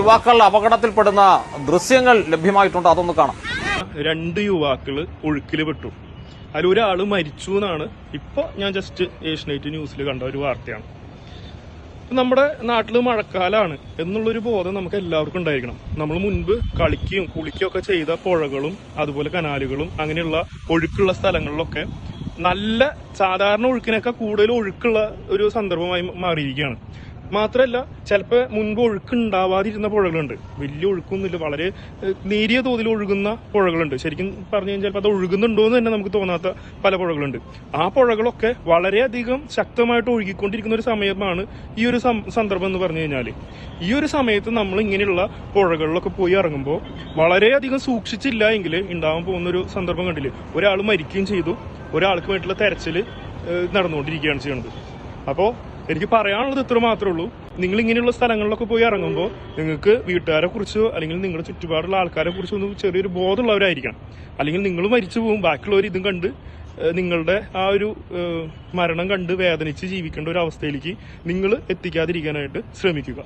യുവാക്കൾ അപകടത്തിൽപ്പെടുന്ന ദൃശ്യങ്ങൾ ലഭ്യമായിട്ടുണ്ട്, അതൊന്ന് കാണാം. 2 യുവാക്കള് ഒഴുക്കില് പെട്ടു. അതിലൊരാള് മരിച്ചു എന്നാണ് ഇപ്പൊ ഞാൻ ജസ്റ്റ് ഏഷ്യനെറ്റ് ന്യൂസിൽ കണ്ട ഒരു വാർത്തയാണ്. നമ്മുടെ നാട്ടില് മഴക്കാലാണ് എന്നുള്ളൊരു ബോധം നമുക്ക് എല്ലാവർക്കും ഉണ്ടായിരിക്കണം. നമ്മൾ മുൻപ് കളിക്കുകയും കുളിക്കുകയും ഒക്കെ ചെയ്ത പുഴകളും അതുപോലെ കനാലുകളും അങ്ങനെയുള്ള ഒഴുക്കുള്ള സ്ഥലങ്ങളിലൊക്കെ നല്ല സാധാരണ ഒഴുക്കിനൊക്കെ കൂടുതൽ ഒഴുക്കുള്ള ഒരു സന്ദർഭമായി മാറിയിരിക്കുകയാണ്. മാത്രമല്ല, ചിലപ്പോൾ മുൻപ് ഒഴുക്കുണ്ടാവാതിരുന്ന പുഴകളുണ്ട്. വലിയ ഒഴുക്കൊന്നുമില്ല, വളരെ നേരിയ തോതിൽ ഒഴുകുന്ന പുഴകളുണ്ട്. ശരിക്കും പറഞ്ഞു കഴിഞ്ഞാൽ ചിലപ്പോൾ അത് ഒഴുകുന്നുണ്ടോ എന്ന് തന്നെ നമുക്ക് തോന്നാത്ത പല പുഴകളുണ്ട്. ആ പുഴകളൊക്കെ വളരെയധികം ശക്തമായിട്ട് ഒഴുകിക്കൊണ്ടിരിക്കുന്ന ഒരു സമയമാണ് ഈ ഒരു സന്ദർഭം എന്ന് പറഞ്ഞു കഴിഞ്ഞാൽ. ഈ ഒരു സമയത്ത് നമ്മൾ ഇങ്ങനെയുള്ള പുഴകളിലൊക്കെ പോയി ഇറങ്ങുമ്പോൾ വളരെയധികം സൂക്ഷിച്ചില്ല എങ്കിൽ ഉണ്ടാവാൻ പോകുന്ന ഒരു സന്ദർഭം കണ്ടില്ലേ. ഒരാൾ മരിക്കുകയും ചെയ്തു, ഒരാൾക്ക് വേണ്ടിയിട്ടുള്ള തെരച്ചിൽ നടന്നുകൊണ്ടിരിക്കുകയാണ് ചെയ്യുന്നത്. അപ്പോൾ എനിക്ക് പറയാനുള്ളത് ഇത്ര മാത്രമേ ഉള്ളൂ. നിങ്ങൾ ഇങ്ങനെയുള്ള സ്ഥലങ്ങളിലൊക്കെ പോയി ഇറങ്ങുമ്പോൾ നിങ്ങൾക്ക് വീട്ടുകാരെ കുറിച്ചോ അല്ലെങ്കിൽ നിങ്ങളുടെ ചുറ്റുപാടുള്ള ആൾക്കാരെ കുറിച്ചോ ഒന്നും ചെറിയൊരു ബോധമുള്ളവരായിരിക്കണം. അല്ലെങ്കിൽ നിങ്ങൾ മരിച്ചു പോകും, ബാക്കിയുള്ളവർ ഇതും കണ്ട് നിങ്ങളുടെ ആ ഒരു മരണം കണ്ട് വേദനിച്ച് ജീവിക്കേണ്ട ഒരു അവസ്ഥയിലേക്ക് നിങ്ങൾ എത്തിക്കാതിരിക്കാനായിട്ട് ശ്രമിക്കുക.